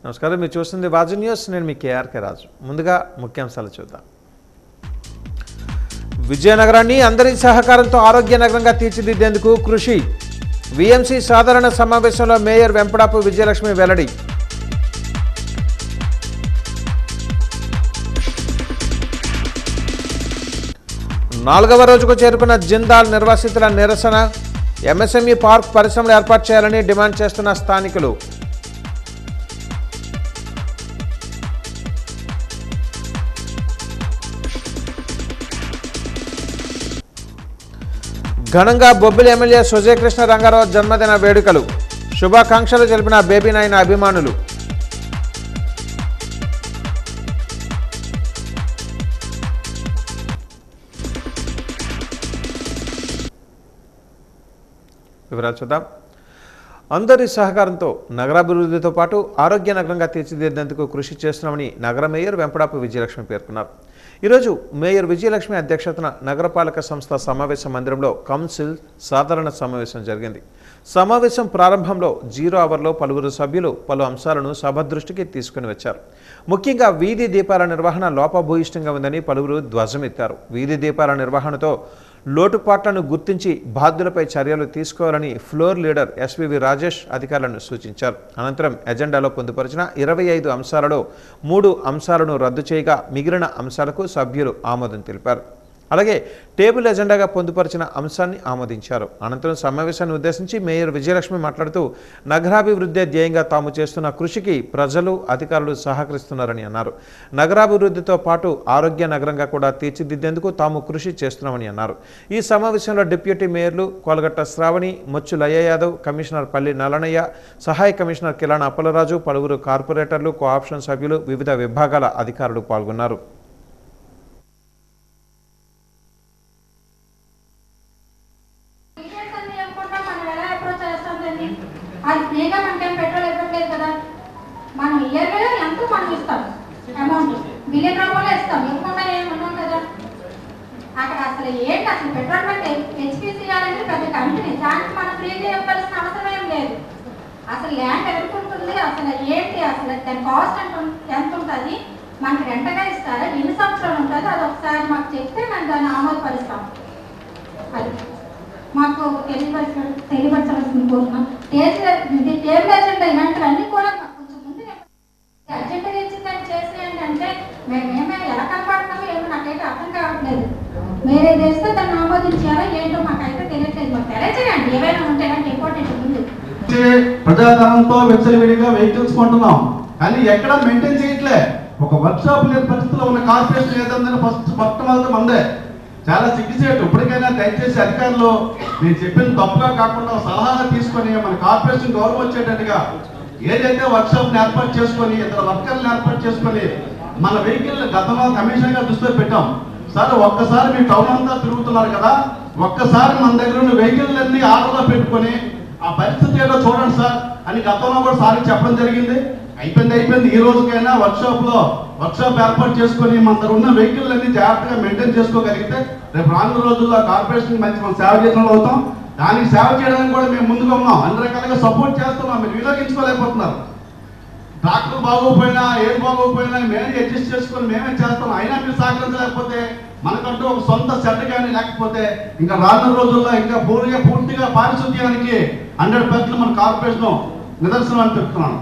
నమస్కారం, మీరు చూస్తుంది వాజు న్యూస్. నేను మీ కేఆర్కే రాజు. ముందుగా ముఖ్యాంశాలు చూద్దాం. విజయనగరాన్ని అందరి సహకారంతో ఆరోగ్య నగరంగా తీర్చిదిద్దేందుకు కృషి. విఎంసి సాధారణ సమావేశంలో మేయర్ వెంపడాపు విజయలక్ష్మి వెల్లడి. నాలుగవ రోజుకు చేరుకున్న జిందాల్ నిర్వాసితుల నిరసన. ఎంఎస్ఎంఈ పార్క్ పరిశ్రమలు ఏర్పాటు చేయాలని డిమాండ్ చేస్తున్న స్థానికులు. ఘనంగా బొబ్బిలి ఎమ్మెల్యే సుజయకృష్ణ రంగారావు జన్మదిన వేడుకలు. శుభాకాంక్షలు తెలిపిన బేబీ నాయన అభిమానులు. వివరాలు చూద్దాం. అందరి సహకారంతో నగరాభివృద్ధితో పాటు ఆరోగ్య నగరంగా తీర్చిదిద్దేందుకు కృషి చేస్తున్నామని నగర మేయర్ వెంపడాపు విజయలక్ష్మి పేర్కొన్నారు. ఈరోజు మేయర్ విజయలక్ష్మి అధ్యక్షతన నగరపాలక సంస్థ సమావేశ మందిరంలో కౌన్సిల్ సాధారణ సమావేశం జరిగింది. సమావేశం ప్రారంభంలో 0 అవర్లో పలువురు సభ్యులు పలు అంశాలను సభ దృష్టికి తీసుకుని వచ్చారు. ముఖ్యంగా వీధి దీపాల నిర్వహణ లోపభూయిష్టంగా ఉందని పలువురు ధ్వజమెత్తారు. వీధి దీపాల నిర్వహణతో లోటుపాట్లను గుర్తించి బాధ్యులపై చర్యలు తీసుకోవాలని ఫ్లోర్ లీడర్ ఎస్వివి రాజేష్ అధికారులను సూచించారు. అనంతరం ఎజెండాలో పొందుపరిచిన 25 అంశాలలో 3 అంశాలను రద్దు చేయగా మిగిలిన అంశాలకు సభ్యులు ఆమోదం తెలిపారు. అలాగే టేబుల్ ఎజెండాగా పొందుపరిచిన అంశాన్ని ఆమోదించారు. అనంతరం సమావేశాన్ని ఉద్దేశించి మేయర్ విజయలక్ష్మి మాట్లాడుతూ నగరాభివృద్ధి ధ్యేయంగా తాము చేస్తున్న కృషికి ప్రజలు అధికారులు సహకరిస్తున్నారని అన్నారు. నగరాభివృద్ధితో పాటు ఆరోగ్య నగరంగా కూడా తీర్చిదిద్దేందుకు తాము కృషి చేస్తున్నామని అన్నారు. ఈ సమావేశంలో డిప్యూటీ మేయర్లు కోలగట్ట శ్రావణి, మొచ్చు లయ్య యాదవ్, కమిషనర్ పల్లి నలనయ్య, సహాయ కమిషనర్ కిలాణ అప్పలరాజు, పలువురు కార్పొరేటర్లు, కోఆప్షన్ సభ్యులు, వివిధ విభాగాల అధికారులు పాల్గొన్నారు. అది ఫ్రీగా మనకేం పెట్రోల్ ఇవ్వట్లేదు కదా. మనం ఇయర్గా ఎంతో మనం ఇస్తాం, అమౌంట్ $1 బిలియన్ ఇస్తాం, ఇవ్వకుండా ఏమన్నాం కదా. అక్కడ అసలు ఏంటి, అసలు పెట్రోల్ బంక్ హెచ్పిసిఎల్ అనేది పెద్ద కంపెనీ, దానికి మనం ఫ్రీగా ఇవ్వాల్సిన అవసరం ఏం లేదు. అసలు ల్యాండ్ ఎవరుకుంటుంది, అసలు ఏంటి, అసలు దాని కాస్ట్ ఎంత ఉంటుంది, మనకి రెంటగా ఇస్తారా, ఎన్ని సంవత్సరాలు ఉంటుంది, అది ఒకసారి మాకు చెప్తే మేము దాన్ని ఆమోదపరుస్తాం. అది మాకు తెలియపరచవలసింది కోరుతున్నాం. టేబుల్ ఎజెండా ఇలాంటివన్నీ కూడా కొంచెం ముందు అర్జెంట్గా ఇచ్చిందని చేసేయండి అంటే మేమేమే ఎలా కనపడుతున్నామో ఏమో నాకైతే అర్థం కావట్లేదు. మీరే చేస్తే దాన్ని ఆమోదించారో ఏంటో మాకైతే తెలియట్లేదు. మాకు తెలియచేయండి ఏవైనా ఉంటే ఇలాంటి ఇంపార్టెంట్ ముందు. ప్రజాధనంతో వెచ్చలవిడిగా వెహికల్స్ కొంటున్నాం కానీ ఎక్కడ మెయింటైన్ చేయట్లే. ఒక వర్క్ షాప్ లేని పరిస్థితిలో ఉన్న కార్పొరేషన్ ఏదందని ఫస్ట్ మందే. చాలా సిగ్గుచేటు. ఇప్పటికైనా దయచేసి అధికారులు నేను చెప్పిన తప్పుగా కాకుండా సలహాగా తీసుకొని మన కార్పొరేషన్ గౌరవం వచ్చేటట్టుగా ఏదైతే వర్క్షాప్ని ఏర్పాటు చేసుకొని ఇతర వర్కర్లను ఏర్పాటు చేసుకొని మన వెహికల్ గతంలో కమిషన్గా దృష్టిలో పెట్టాం. సార్ ఒక్కసారి మీ టౌన్ అంతా తిరుగుతున్నారు కదా, ఒక్కసారి మన దగ్గర ఉన్న వెహికల్లన్నీ ఆర్డర్లో పెట్టుకొని ఆ పరిస్థితి ఏదో చూడండి సార్ అని గతంలో కూడా సార్కి చెప్పడం జరిగింది. అయిపోయింది. ఈ రోజుకైనా వర్క్షాప్ ఏర్పాటు చేసుకొని మన దగ్గర ఉన్న వెహికల్ అన్ని జాగ్రత్తగా మెయింటైన్ చేసుకోగలిగితే రేపు రానున్న రోజుల్లో కార్పొరేషన్ మంచి మనం సేవ చేసిన అవుతాం. దానికి సేవ చేయడానికి కూడా మేము ముందుగా ఉన్నాం, అన్ని రకాలుగా సపోర్ట్ చేస్తున్నాం. మీరు వినియోగించుకోలేకపోతున్నారు. డాక్టర్ బాగోపోయినా ఏది బాగోపోయినా మేమే అడ్జస్ట్ చేసుకొని మేమే చేస్తాం. అయినా మీరు సహకరించలేకపోతే మనకంటూ ఒక సొంత సెట్ కానీ లేకపోతే ఇంకా రానున్న రోజుల్లో ఇంకా పూర్తిగా పారిశుద్ధ్యానికి 100% మన కార్పొరేషన్ నిదర్శనం అని చెప్తున్నాను.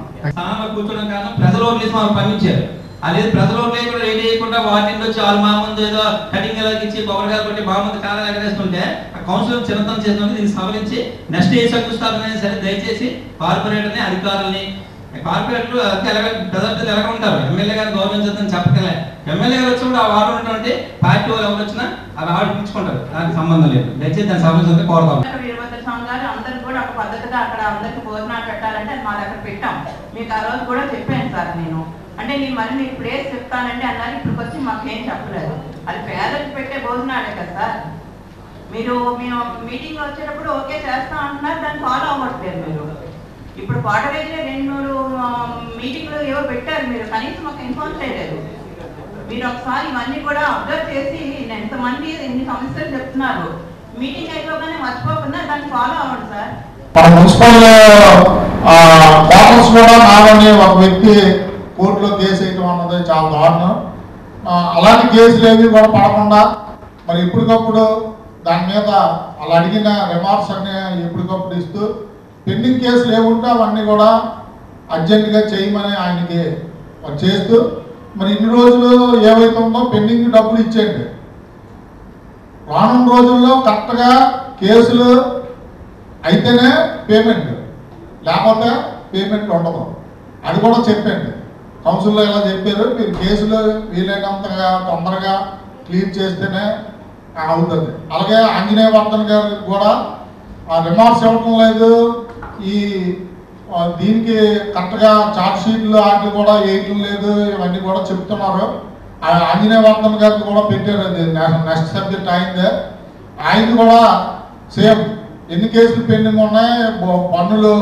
కూర్చోడం కారణం ప్రజల ఓట్లేసి మాకు పంపించారు. అదే ప్రజల ఓట్లే కూడా రెడీ చేయకుండా వాటిని వచ్చి వాళ్ళు మా ముందు ఏదో కటింగ్ ఎలా ఇచ్చి కొబ్బరికాయలు కొట్టి మా ముందు కాలం ఎగరేస్తుంటే ఆ కౌన్సిలర్ చిన్నతనం చేసినప్పుడు దీన్ని సవరించి నెక్స్ట్ ఏ శంకుస్థాపన సరే దయచేసి కార్పొరేటర్ని అధికారులని కార్పొరేటర్లు ప్రజలు ఎలాగ ఉంటారు. ఎమ్మెల్యే గారు గౌరవించదని చెప్పగలే. ఎమ్మెల్యే గారు వచ్చినప్పుడు ఆ వార్డు ఉన్నటువంటి పార్టీ వాళ్ళు ఎవరు వచ్చినా అవి ఆవిడ పిలుచుకుంటారు. దానికి సంబంధం లేదు. దయచేసి దాన్ని సవరించే కోరుతాం. అందరూ కూడా ఒక పద్ధతిగా అక్కడ అందరికి భోజనాలు పెట్టాలంటే మా దగ్గర పెట్టాం. మీకు ఆ రోజు కూడా చెప్పాను సార్ నేను. అంటే నేను మరి మీకు ప్లేస్ చెప్తానండి అన్నారు. ఇప్పుడు వచ్చి మాకేం చెప్పలేదు. అది పేదలకు పెట్టే భోజనాలే కదా సార్. మీరు మేము మీటింగ్ వచ్చేటప్పుడు ఓకే చేస్తా అంటున్నారు, దాన్ని ఫాలో అవ్వట్లేదు మీరు. ఇప్పుడు క్వార్టరేజ్లో 2-3 మీటింగ్లు ఏవో పెట్టారు, మీరు కనీసం మాకు ఇన్ఫార్మ్ చేయలేదు. మీరు ఒకసారి ఇవన్నీ కూడా అబ్జర్వ్ చేసి ఎంతమంది ఎన్ని సమస్యలు చెప్తున్నారు మీటింగ్ అయిపోగానే మర్చిపోకుండా దాన్ని ఫాలో అవ్వండి సార్. మన మున్సిపల్ క్వార్టర్స్ కూడా నాగని ఒక వ్యక్తి కోర్టులో కేసు వేయటం అన్నది చాలా దారుణం. అలాంటి కేసులు ఏవి కూడా పడకుండా మరి ఎప్పటికప్పుడు దాని మీద వాళ్ళు అడిగిన రిమార్క్స్ అన్ని ఎప్పటికప్పుడు ఇస్తూ పెండింగ్ కేసులు ఏముంటే అవన్నీ కూడా అర్జెంటుగా చేయమని ఆయనకి చేస్తూ మరి ఇన్ని రోజులు ఏవైతే ఉందో పెండింగ్ డబ్బులు ఇచ్చేయండి. రానున్న రోజుల్లో కరెక్ట్గా కేసులు అయితేనే పేమెంట్, లేకపోతే పేమెంట్ ఉండదు. అది కూడా చెప్పండి. కౌన్సిల్లో ఇలా చెప్పారు, మీరు కేసులు వీలైనంతగా తొందరగా క్లియర్ చేస్తేనే అవుతుంది. అలాగే ఆంజనేయ వర్ధన్ గారికి కూడా రిమార్క్స్ ఇవ్వటం లేదు. ఈ దీనికి కరెక్ట్గా చార్జ్ షీట్లు వాటికి కూడా వేయటం లేదు. ఇవన్నీ కూడా చెప్తున్నారు. ఆంజనేయ వర్ధన్ గారికి కూడా పెట్టారు. అది నెక్స్ట్ సబ్జెక్ట్ అయిందే. ఆయనది కూడా సేమ్ ఎన్ని కేసులు పెండింగ్ ఉన్నాయి, పన్నులు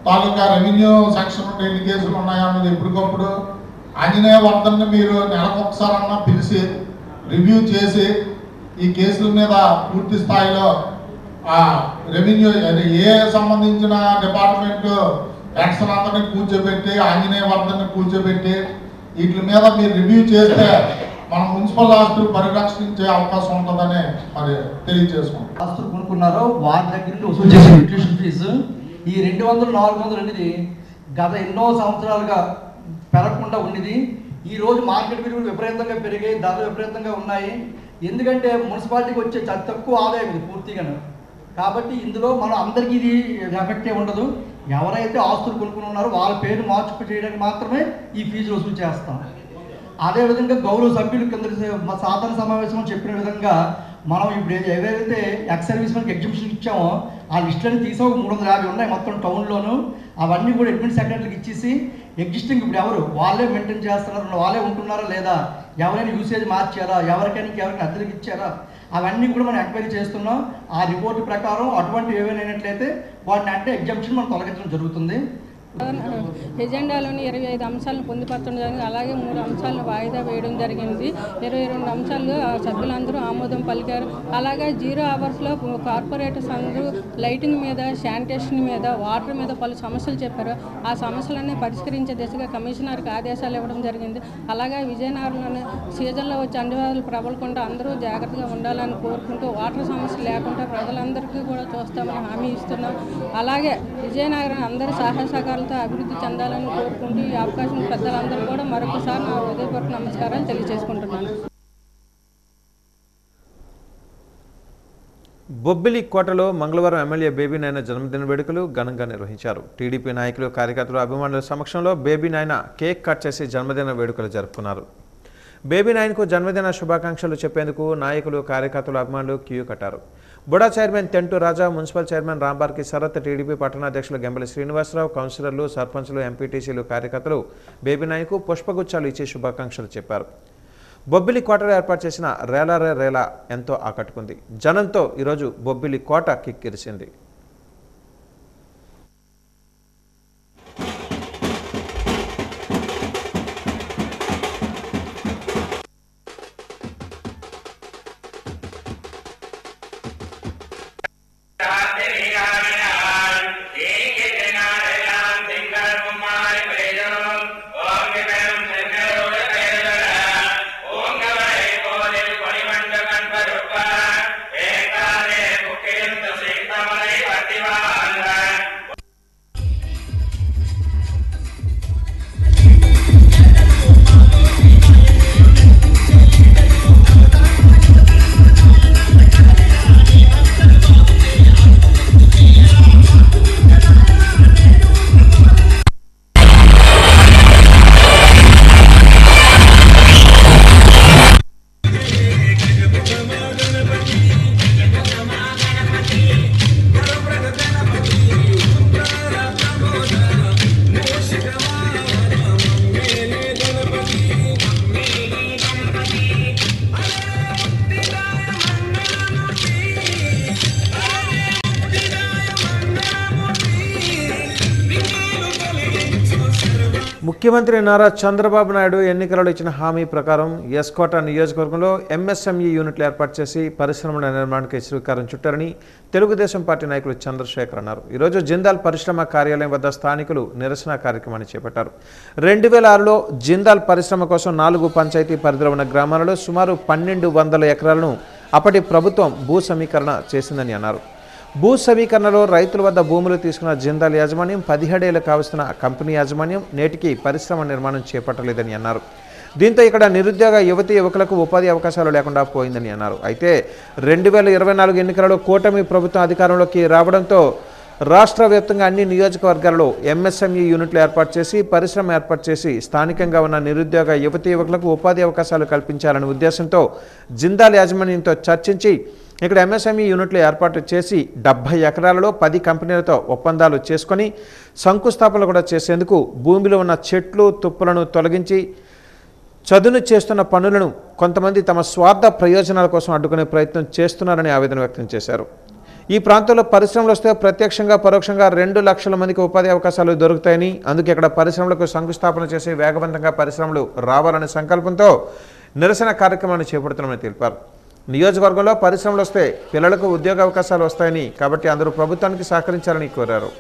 తాలూకా రెవెన్యూ సెక్షన్ ఉంటే ఎన్ని కేసులు ఉన్నాయి అన్నది ఎప్పటికప్పుడు ఆంజనేయ వర్ధన్ని మీరు నెలకు ఒకసారన్నా పిలిచి రివ్యూ చేసి ఈ కేసుల మీద పూర్తి స్థాయిలో రెవెన్యూ ఏ సంబంధించిన డిపార్ట్మెంట్ యాక్షన్ అందరినీ కూర్చోబెట్టి ఆంజనేయ వర్ధన్ని కూర్చోబెట్టి వీటి మీద మీరు రివ్యూ చేస్తే మన మున్సిపల్ ఆస్తులు పరిరక్షించే అవకాశం ఉంటుందని మరి తెలియజేసుకుంటాం. ఆస్తులు కొనుక్కున్నారో వారి దగ్గర నుండి వసూలు చేసే ట్యూషన్ ఫీజు ఈ 200-400 అనేది గత ఎన్నో సంవత్సరాలుగా పెరగకుండా ఉండేది. ఈరోజు మార్కెట్ విలువలు విపరీతంగా పెరిగాయి, ధరలు విపరీతంగా ఉన్నాయి. ఎందుకంటే మున్సిపాలిటీకి వచ్చే తక్కువ ఆదాయం ఇది పూర్తిగాను. కాబట్టి ఇందులో మనం అందరికీ ఇది ఎఫెక్టే ఉండదు. ఎవరైతే ఆస్తులు కొనుక్కుని ఉన్నారో వాళ్ళ పేరు మార్పు చేయడానికి మాత్రమే ఈ ఫీజు వసూలు చేస్తాం. అదేవిధంగా గౌరవ సభ్యులు కింద సాధారణ సమావేశంలో చెప్పిన విధంగా మనం ఇప్పుడు ఏవైతే ఎక్స్ సర్వీస్ మనకి ఎగ్జిబిషన్ ఇచ్చామో ఆ లిస్టులని తీసి 350 ఉన్నాయి మొత్తం టౌన్లోను. అవన్నీ కూడా అడ్మిన్ సెక్రటరీకి ఇచ్చేసి ఎగ్జిస్టింగ్ ఇప్పుడు ఎవరు వాళ్ళే మెయింటైన్ చేస్తున్నారు, వాళ్ళే ఉంటున్నారా లేదా, ఎవరైనా యూసేజ్ మార్చారా, ఎవరికైనా అద్దెలకు ఇచ్చారా, అవన్నీ కూడా మనం ఎంక్వైరీ చేస్తున్నాం. ఆ రిపోర్ట్ ప్రకారం అటువంటి ఏవైనా అయినట్లయితే వాటిని అంటే ఎగ్జామ్షన్ మనం తొలగించడం జరుగుతుంది. ఎజెండాలోని 25 అంశాలను పొందుపరచడం జరిగింది. అలాగే 3 అంశాలను వాయిదా వేయడం జరిగింది. 22 అంశాలు సభ్యులందరూ ఆమోదం పలికారు. అలాగే 0 అవర్స్లో కార్పొరేటర్స్ అందరూ లైటింగ్ మీద, శానిటేషన్ మీద, వాటర్ మీద పలు సమస్యలు చెప్పారు. ఆ సమస్యలన్నీ పరిష్కరించే దిశగా కమిషనర్కి ఆదేశాలు ఇవ్వడం జరిగింది. అలాగే విజయనగరంలోని సీజన్లో వచ్చే అంటువ్యాధులు ప్రబలకుండా అందరూ జాగ్రత్తగా ఉండాలని కోరుకుంటూ వాటర్ సమస్య లేకుండా ప్రజలందరికీ కూడా చూస్తామని హామీ ఇస్తున్నాం. అలాగే విజయనగరం అందరి సహాయ సహకారాలు అభివృద్ధి చెందాలని కోరుకుంటూ ఈ అవకాశం పెద్దలందరూ కూడా మరొకసారి నా హృదయపూర్వక నమస్కారాలు తెలియజేసుకుంటున్నాను. బొబ్బిలి కోటలో మంగళవారం ఎమ్మెల్యే బేబీ నాయన జన్మదిన వేడుకలు ఘనంగా నిర్వహించారు. టీడీపీ నాయకులు, కార్యకర్తలు, అభిమానుల సమక్షంలో బేబీ నాయన కేక్ కట్ చేసి జన్మదిన వేడుకలు జరుపుకున్నారు. బేబీ నాయన్కు జన్మదిన శుభాకాంక్షలు చెప్పేందుకు నాయకులు, కార్యకర్తలు, అభిమానులు క్యూ కట్టారు. BUDA chairman Tentu Raja, municipal chairman Rambarki Sarath, TDP పట్టణాధ్యక్షులు గెంబెలి శ్రీనివాసరావు, కౌన్సిలర్లు, సర్పంచ్లు, ఎంపీటీసీలు, కార్యకర్తలు బేబీ నాయన్కు పుష్పగుచ్చాలు ఇచ్చి శుభాకాంక్షలు చెప్పారు. బొబ్బిలి కోటలో ఏర్పాటు చేసిన రేలా రేలా ఎంతో ఆకట్టుకుంది. జనంతో ఈరోజు బొబ్బిలి కోట కిక్కిరిసింది. Hey, ముఖ్యమంత్రి నారా చంద్రబాబు నాయుడు ఎన్నికలలో ఇచ్చిన హామీ ప్రకారం ఎస్కోట నియోజకవర్గంలో ఎంఎస్ఎంఈ యూనిట్లు ఏర్పాటు చేసి పరిశ్రమల నిర్మాణానికి శ్రీకారం చుట్టారని తెలుగుదేశం పార్టీ నాయకులు చంద్రశేఖర్ అన్నారు. ఈరోజు జిందాల్ పరిశ్రమ కార్యాలయం వద్ద స్థానికులు నిరసన కార్యక్రమాన్ని చేపట్టారు. 2006లో జిందాల్ పరిశ్రమ కోసం 4 పంచాయతీ పరిధిలో ఉన్న గ్రామాలలో సుమారు 1200 ఎకరాలను అప్పటి ప్రభుత్వం భూ సమీకరణ చేసిందని అన్నారు. భూ సమీకరణలో రైతుల వద్ద భూములు తీసుకున్న జిందాల్ యాజమాన్యం 17 ఏళ్లు కావస్తున్న కంపెనీ యాజమాన్యం నేటికి పరిశ్రమ నిర్మాణం చేపట్టలేదని అన్నారు. దీంతో ఇక్కడ నిరుద్యోగ యువతీ యువకులకు ఉపాధి అవకాశాలు లేకుండా పోయిందని అన్నారు. అయితే 2024 ఎన్నికలలో కూటమి ప్రభుత్వం అధికారంలోకి రావడంతో రాష్ట్ర వ్యాప్తంగా అన్ని నియోజకవర్గాల్లో ఎంఎస్ఎంఈ యూనిట్లు ఏర్పాటు చేసి పరిశ్రమ ఏర్పాటు చేసి స్థానికంగా ఉన్న నిరుద్యోగ యువతీ యువకులకు ఉపాధి అవకాశాలు కల్పించాలనే ఉద్దేశంతో జిందాల్ యాజమాన్యంతో చర్చించి ఇక్కడ ఎంఎస్ఎంఈ యూనిట్లు ఏర్పాటు చేసి 70 ఎకరాలలో 10 కంపెనీలతో ఒప్పందాలు చేసుకొని శంకుస్థాపనలు కూడా చేసేందుకు భూమిలో ఉన్న చెట్లు తుప్పలను తొలగించి చదును చేస్తున్న పనులను కొంతమంది తమ స్వార్థ ప్రయోజనాల కోసం అడ్డుకునే ప్రయత్నం చేస్తున్నారని ఆవేదన వ్యక్తం చేశారు. ఈ ప్రాంతంలో పరిశ్రమలు వస్తే ప్రత్యక్షంగా పరోక్షంగా 2 లక్షల మందికి ఉపాధి అవకాశాలు దొరుకుతాయని, అందుకే ఇక్కడ పరిశ్రమలకు శంకుస్థాపన చేసి వేగవంతంగా పరిశ్రమలు రావాలనే సంకల్పంతో నిరసన కార్యక్రమాన్ని చేపడుతున్నామని తెలిపారు. నియోజకవర్గంలో పరిశ్రమలు వస్తే పిల్లలకు ఉద్యోగ అవకాశాలు వస్తాయని, కాబట్టి అందరూ ప్రభుత్వానికి సహకరించాలని కోరారు.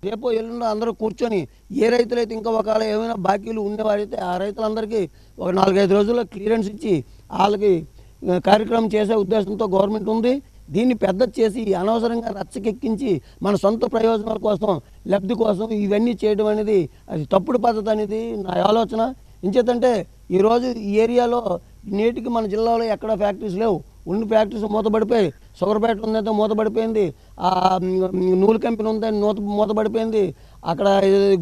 రేపు ఎల్లుండి అందరూ కూర్చొని ఏ రైతులైతే ఇంకా ఒకవేళ ఏమైనా బాకీలు ఉండేవారైతే ఆ రైతులందరికీ ఒక 4-5 రోజుల్లో క్లియరెన్స్ ఇచ్చి వాళ్ళకి కార్యక్రమం చేసే ఉద్దేశంతో గవర్నమెంట్ ఉంది. దీన్ని పెద్ద చేసి అనవసరంగా రచ్చకెక్కించి మన సొంత ప్రయోజనాల కోసం లబ్ధి కోసం ఇవన్నీ చేయడం అనేది అది తప్పుడు పద్ధతి అనేది నా ఆలోచన. ఇంచేతంటే ఈరోజు ఈ ఏరియాలో నేటికి మన జిల్లాలో ఎక్కడ ఫ్యాక్టరీస్ లేవు. ఉన్న ఫ్యాక్టరీస్ మూతపడిపోయి, షుగర్ ఫ్యాక్టరీ ఉందంటే మూతపడిపోయింది, నూలు కంపెనీ ఉందంటే మూతపడిపోయింది, అక్కడ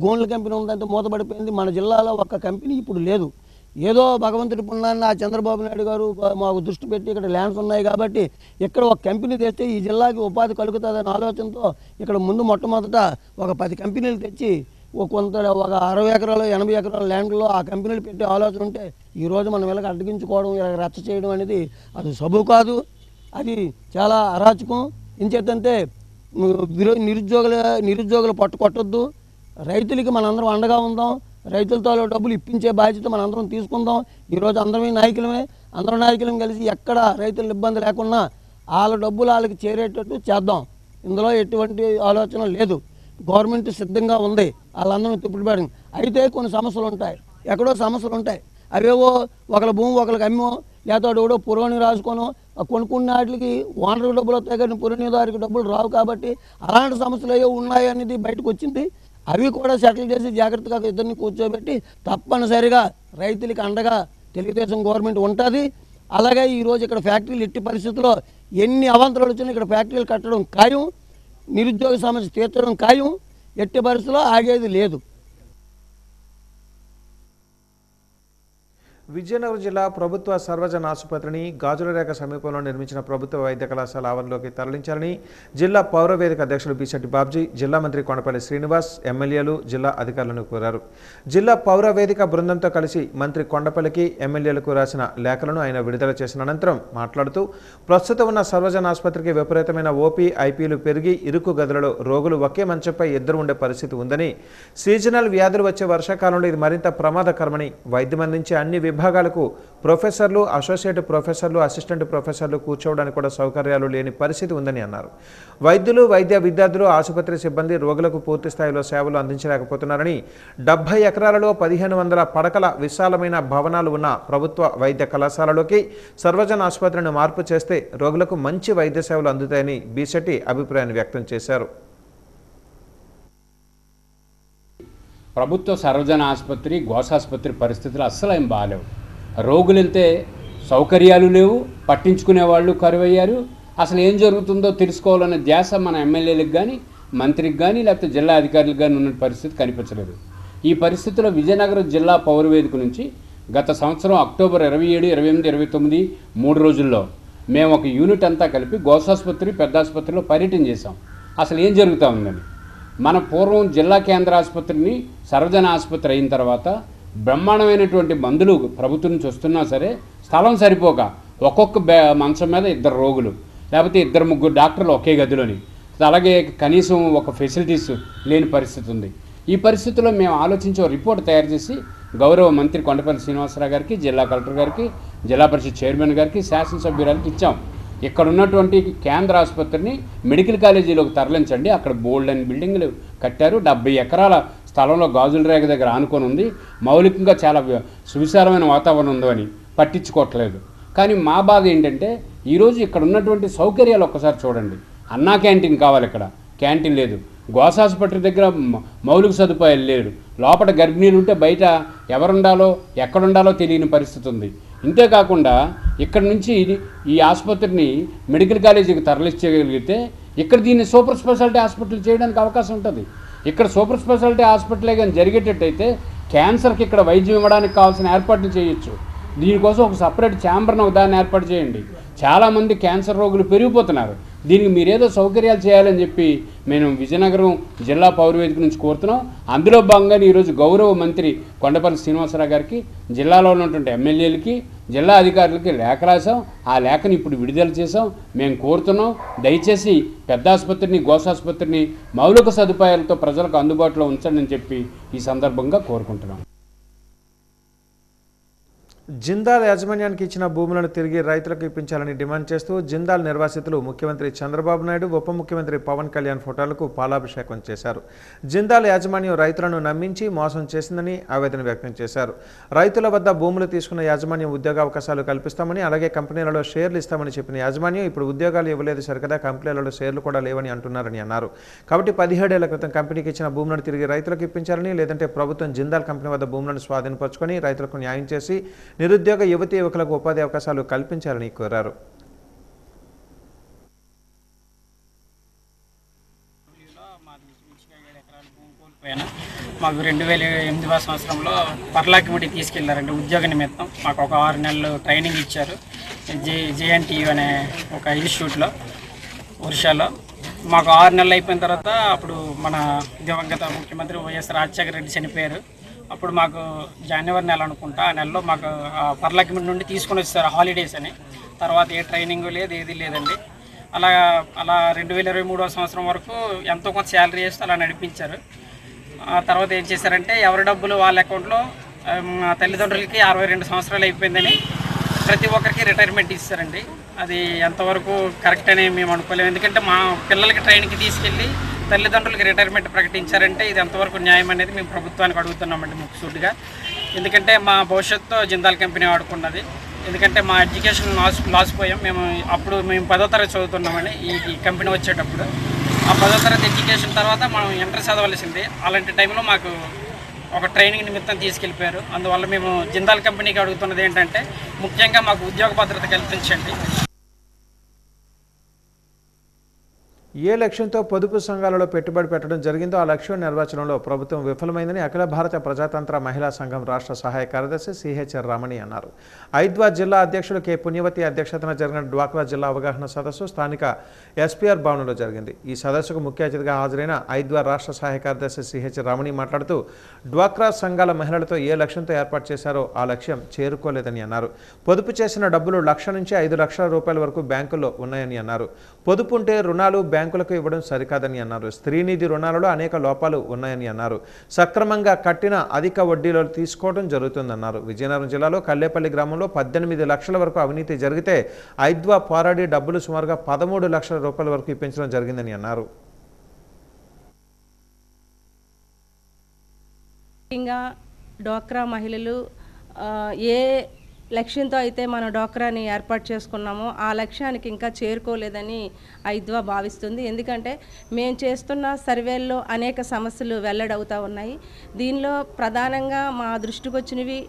గోన్ల కంపెనీ ఉందంటే మూతపడిపోయింది. మన జిల్లాలో ఒక్క కంపెనీ ఇప్పుడు లేదు. ఏదో భగవంతుడి పుణ్యాన్ని ఆ చంద్రబాబు నాయుడు గారు మాకు దృష్టి పెట్టి ఇక్కడ ల్యాండ్స్ ఉన్నాయి కాబట్టి ఇక్కడ ఒక కంపెనీ తెస్తే ఈ జిల్లాకి ఉపాధి కలుగుతుందనే ఆలోచనతో ఇక్కడ ముందు మొట్టమొదట ఒక 10 కంపెనీలు తెచ్చి ఒక 60 ఎకరాలు 80 ఎకరాల ల్యాండ్లో ఆ కంపెనీలు పెట్టే ఆలోచన ఉంటే ఈరోజు మనం వీళ్ళకి అడ్డగించుకోవడం, ఇలా రచ్చ చేయడం అనేది అది సబు కాదు, అది చాలా అరాచకం. ఇంచేతంటే నిరుద్యోగులు పట్టుకొట్టొద్దు. రైతులకి మనందరం అండగా ఉందాం. రైతులతో డబ్బులు ఇప్పించే బాధ్యత మనందరం తీసుకుందాం. ఈరోజు అందరం నాయకులం కలిసి ఎక్కడ రైతుల ఇబ్బంది లేకుండా వాళ్ళ డబ్బులు వాళ్ళకి చేరేటట్టు చేద్దాం. ఇందులో ఎటువంటి ఆలోచన లేదు. గవర్నమెంట్ సిద్ధంగా ఉంది వాళ్ళందరూ తిప్పుడుపడి. అయితే కొన్ని సమస్యలు ఉంటాయి, ఎక్కడో సమస్యలు ఉంటాయి. అవేవో ఒకళ్ళ భూమి ఒకరికి అమ్మో లేకపోతే ఎవడో పురోని రాసుకోనో కొనుక్కున్న వాటికి ఓనర్కి డబ్బులు వస్తాయి కానీ పురోనిదారికి డబ్బులు రావు. కాబట్టి అలాంటి సమస్యలు ఏవో ఉన్నాయి అనేది బయటకు వచ్చింది. అవి కూడా సెటిల్ చేసి జాగ్రత్తగా ఇద్దరిని కూర్చోబెట్టి తప్పనిసరిగా రైతులకి అండగా తెలుగుదేశం గవర్నమెంట్ ఉంటుంది. అలాగే ఈరోజు ఇక్కడ ఫ్యాక్టరీలు ఎట్టి పరిస్థితుల్లో ఎన్ని అవాంతరాలు వచ్చినా ఇక్కడ ఫ్యాక్టరీలు కట్టడం ఖాయం, నిరుద్యోగ సమస్య తీర్చడం ఖాయం, ఎట్టి పరిస్థితుల్లో ఆగేది లేదు. విజయనగరం జిల్లా ప్రభుత్వ సర్వజన ఆసుపత్రిని గాజులరేఖ సమీపంలో నిర్మించిన ప్రభుత్వ వైద్య కళాశాల ఆవరణలోకి తరలించాలని జిల్లా పౌర వేదిక అధ్యక్షులు బిశెట్టి బాబ్జీ, జిల్లా మంత్రి కొండపల్లి శ్రీనివాస్, ఎమ్మెల్యేలు, జిల్లా అధికారులను కోరారు. జిల్లా పౌర వేదిక బృందంతో కలిసి మంత్రి కొండపల్లికి, ఎమ్మెల్యేలకు రాసిన లేఖలను ఆయన విడుదల చేసిన అనంతరం మాట్లాడుతూ ప్రస్తుతం ఉన్న సర్వజన ఆసుపత్రికి విపరీతమైన ఓపీ, ఐపీలు పెరిగి ఇరుకు గదులలో రోగులు ఒకే మంచంపై ఇద్దరు ఉండే పరిస్థితి ఉందని, సీజనల్ వ్యాధులు వచ్చే వర్షాకాలంలో ఇది మరింత ప్రమాదకరమని, వైద్యం అందించే అన్ని విభాగాలకు ప్రొఫెసర్లు, అసోసియేట్ ప్రొఫెసర్లు, అసిస్టెంట్ ప్రొఫెసర్లు కూర్చోవడానికి కూడా సౌకర్యాలు లేని పరిస్థితి ఉందని అన్నారు. వైద్యులు, వైద్య విద్యార్థులు, ఆసుపత్రి సిబ్బంది రోగులకు పూర్తి స్థాయిలో సేవలు అందించలేకపోతున్నారని, 70 ఎకరాలలో 1500 పడకల విశాలమైన భవనాలు ఉన్న ప్రభుత్వ వైద్య కళాశాలలోకి సర్వజన ఆసుపత్రిని మార్పు చేస్తే రోగులకు మంచి వైద్య సేవలు అందుతాయని బిశెట్టి అభిప్రాయాన్ని వ్యక్తం చేశారు. ప్రభుత్వ సర్వజన ఆసుపత్రి, గోసాసుపత్రి పరిస్థితులు అస్సలు ఏం బాగాలేవు. రోగులు వెళ్తే సౌకర్యాలు లేవు, పట్టించుకునే వాళ్ళు కరువయ్యారు. అసలు ఏం జరుగుతుందో తెలుసుకోవాలనే ధ్యాస మన ఎమ్మెల్యేలకు కానీ, మంత్రికి కానీ, లేకపోతే జిల్లా అధికారులకు కానీ ఉన్న పరిస్థితి కనిపించలేదు. ఈ పరిస్థితిలో విజయనగరం జిల్లా పౌరవేదిక నుంచి గత సంవత్సరం అక్టోబర్ 27, 28, 29 3 రోజుల్లో మేము ఒక యూనిట్ అంతా కలిపి గోసాసుపత్రి, పెద్ద ఆసుపత్రిలో పర్యటన చేశాం. అసలు ఏం జరుగుతూ ఉందని. మన పూర్వం జిల్లా కేంద్ర ఆసుపత్రిని సర్వజన ఆసుపత్రి అయిన తర్వాత బ్రహ్మాండమైనటువంటి మందులు ప్రభుత్వం నుంచి వస్తున్నా సరే స్థలం సరిపోక ఒక్కొక్క మంచం మీద 2 రోగులు, లేకపోతే 2-3 డాక్టర్లు ఒకే గదిలోని అలాగే కనీసం ఒక ఫెసిలిటీస్ లేని పరిస్థితి ఉంది. ఈ పరిస్థితుల్లో మేము ఆలోచించి రిపోర్ట్ తయారు చేసి గౌరవ మంత్రి కొండపల్లి శ్రీనివాసరావు గారికి, జిల్లా కలెక్టర్ గారికి, జిల్లా పరిషత్ చైర్మన్ గారికి, శాసనసభ్యురాలకి ఇచ్చాం. ఇక్కడ ఉన్నటువంటి కేంద్ర ఆసుపత్రిని మెడికల్ కాలేజీలోకి తరలించండి. అక్కడ బోల్డ్ అని బిల్డింగ్లు కట్టారు. 70 ఎకరాల స్థలంలో గాజుల రేగ దగ్గర ఆనుకొని ఉంది. మౌలికంగా చాలా సువిశాలమైన వాతావరణం ఉందో అని పట్టించుకోవట్లేదు. కానీ మా బాధ ఏంటంటే ఈరోజు ఇక్కడ ఉన్నటువంటి సౌకర్యాలు ఒక్కసారి చూడండి. అన్నా క్యాంటీన్ కావాలి, ఇక్కడ క్యాంటీన్ లేదు. గోస్ ఆసుపత్రి దగ్గర మౌలిక సదుపాయాలు లేరు. లోపల గర్భిణీలు ఉంటే బయట ఎవరుండాలో ఎక్కడుండాలో తెలియని పరిస్థితి ఉంది. ఇంతేకాకుండా ఇక్కడ నుంచి ఈ ఆసుపత్రిని మెడికల్ కాలేజీకి తరలించగలిగితే ఇక్కడ దీన్ని సూపర్ స్పెషాలిటీ హాస్పిటల్ చేయడానికి అవకాశం ఉంటుంది. ఇక్కడ సూపర్ స్పెషాలిటీ హాస్పిటలే కానీ జరిగేటట్టయితే క్యాన్సర్కి ఇక్కడ వైద్యం ఇవ్వడానికి కావాల్సిన ఏర్పాట్లు చేయొచ్చు. దీనికోసం ఒక సపరేట్ ఛాంబర్ను దాన్ని ఏర్పాటు చేయండి. చాలామంది క్యాన్సర్ రోగులు పెరిగిపోతున్నారు. దీనికి మీరేదో సౌకర్యాలు చేయాలని చెప్పి మేము విజయనగరం జిల్లా పౌరవేదిక నుంచి కోరుతున్నాం. అందులో భాగంగా ఈరోజు గౌరవ మంత్రి కొండపల్లి శ్రీనివాసరావు గారికి, జిల్లాలో ఉన్నటువంటి ఎమ్మెల్యేలకి, జిల్లా అధికారులకి లేఖ రాసాం. ఆ లేఖని ఇప్పుడు విడుదల చేసాం. మేము కోరుతున్నాం, దయచేసి పెద్ద ఆసుపత్రిని, గోస్ ఆసుపత్రిని మౌలిక సదుపాయాలతో ప్రజలకు అందుబాటులో ఉంచండి అని చెప్పి ఈ సందర్భంగా కోరుకుంటున్నాం. జిందాల్ యాజమాన్యానికి ఇచ్చిన భూములను తిరిగి రైతులకు ఇప్పించాలని డిమాండ్ చేస్తూ జిందాల్ నిర్వాసితులు ముఖ్యమంత్రి చంద్రబాబు నాయుడు, ఉప ముఖ్యమంత్రి పవన్ కళ్యాణ్ ఫోటోలకు పాలాభిషేకం చేశారు. జిందాల్ యాజమాన్యం రైతులను నమ్మించి మోసం చేసిందని ఆవేదన వ్యక్తం చేశారు. రైతుల వద్ద భూములు తీసుకున్న యాజమాన్యం ఉద్యోగావకాశాలు కల్పిస్తామని, అలాగే కంపెనీలలో షేర్లు ఇస్తామని చెప్పిన యాజమాన్యం ఇప్పుడు ఉద్యోగాలు ఇవ్వలేదు సరికదా కంపెనీలలో షేర్లు కూడా లేవని అంటున్నారని అన్నారు. కాబట్టి 17 ఏళ్ల క్రితం కంపెనీకి ఇచ్చిన భూములను తిరిగి రైతులకు ఇప్పించాలని, లేదంటే ప్రభుత్వం జిందాల్ కంపెనీ వద్ద భూములను స్వాధీనపరుచుకొని రైతులకు న్యాయం చేసి నిరుద్యోగ యువతీ యువకులకు ఉపాధి అవకాశాలు కల్పించాలని కోరారు. మాకు 2008వ సంవత్సరంలో పర్లాకిముడి తీసుకెళ్లారండి ఉద్యోగ నిమిత్తం. మాకు ఒక 6 నెలలు ట్రైనింగ్ ఇచ్చారు జేఎన్టీయూ అనే ఒక ఇన్స్టిట్యూట్లో ఒరిస్సాలో. మాకు 6 నెలలు అయిపోయిన తర్వాత అప్పుడు మన దివంగత ముఖ్యమంత్రి వైఎస్ రాజశేఖర రెడ్డి చనిపోయారు. అప్పుడు మాకు జనవరి నెల అనుకుంటా, ఆ నెలలో మాకు పర్లాకిముడి నుండి తీసుకొని వచ్చారు హాలిడేస్ అని. తర్వాత ఏ ట్రైనింగ్ లేదు, ఏది లేదండి. అలా 2023వ సంవత్సరం వరకు ఎంతో కొంత శాలరీ వేస్తే అలా నడిపించారు. ఆ తర్వాత ఏం చేశారంటే ఎవరి డబ్బులు వాళ్ళ అకౌంట్లో, మా తల్లిదండ్రులకి 62 సంవత్సరాలు అయిపోయిందని ప్రతి ఒక్కరికి రిటైర్మెంట్ ఇస్తారండి. అది ఎంతవరకు కరెక్ట్ అని మేము అనుకోలేము. ఎందుకంటే మా పిల్లలకి ట్రైన్కి తీసుకెళ్ళి తల్లిదండ్రులకి రిటైర్మెంట్ ప్రకటించారంటే ఇది ఎంతవరకు న్యాయం అనేది మేము ప్రభుత్వానికి అడుగుతున్నామండి ముఖ్యసూటిగా. ఎందుకంటే మా భవిష్యత్తు జిందాల్ కంపెనీ ఆడుకున్నది. ఎందుకంటే మా ఎడ్యుకేషన్ లాస్ పోయాం. మేము 10వ తరగతి చదువుతున్నామని ఈ కంపెనీ వచ్చేటప్పుడు. ఆ 10వ తరగతి ఎడ్యుకేషన్ తర్వాత మనం ఇంటర్ చదవలసింది. అలాంటి టైంలో మాకు ఒక ట్రైనింగ్ నిమిత్తం తీసుకెళ్ళిపోయారు. అందువల్ల మేము జిందాల్ కంపెనీకి అడుగుతున్నది ఏంటంటే ముఖ్యంగా మాకు ఉద్యోగ భద్రత కల్పించండి. ఏ లక్ష్యంతో పొదుపు సంఘాలలో పెట్టుబడి పెట్టడం జరిగిందో ఆ లక్ష్యం నెరవేర్చడంలో ప్రభుత్వం విఫలమైందని అఖిల భారత ప్రజాతంత్ర మహిళా సంఘం రాష్ట్ర సహాయ కార్యదర్శి సిహెచ్ఆర్ రమణి అన్నారు. ఐద్వార్ జిల్లా అధ్యక్షుడు కె పుణ్యవతి అధ్యక్షతన జరిగిన డ్వాక్రా జిల్లా అవగాహన సదస్సు స్థానిక ఎస్పీఆర్ భవనంలో జరిగింది. ఈ సదస్సుకు ముఖ్య అతిథిగా హాజరైన ఐద్వార్ రాష్ట్ర సహాయ కార్యదర్శి సిహెచ్ రమణి మాట్లాడుతూ డ్వాక్రా సంఘాల మహిళలతో ఏ లక్ష్యంతో ఏర్పాటు చేశారో ఆ లక్ష్యం చేరుకోలేదని అన్నారు. పొదుపు చేసిన డబ్బులు 1 లక్ష నుంచి 5 లక్షల రూపాయల వరకు బ్యాంకుల్లో ఉన్నాయని అన్నారు. పొదుపు ఉంటే రుణాలు బ్యాంకులకు ఇవ్వడం సరికాదని అన్నారు. స్త్రీనిధి రుణాలలో అనేక లోపాలు ఉన్నాయని అన్నారు. సక్రమంగా కట్టిన అధిక వడ్డీలో తీసుకోవడం జరుగుతుందన్నారు. విజయనగరం జిల్లాలో కల్లేపల్లి గ్రామంలో 18 లక్షల వరకు అవినీతి జరిగితే ఐద్వా పోరాడి డబ్బులు సుమారుగా 13 లక్షల రూపాయల వరకు ఇప్పించడం జరిగిందని అన్నారు. డ్వాక్రా మహిళలు ఏ లక్ష్యంతో అయితే మనం డ్వాక్రాని ఏర్పాటు చేసుకున్నామో ఆ లక్ష్యానికి ఇంకా చేరుకోలేదని ఐద్వా భావిస్తుంది. ఎందుకంటే మేము చేస్తున్న సర్వేల్లో అనేక సమస్యలు వెల్లడవుతూ ఉన్నాయి. దీనిలో ప్రధానంగా మా దృష్టికి వచ్చినవి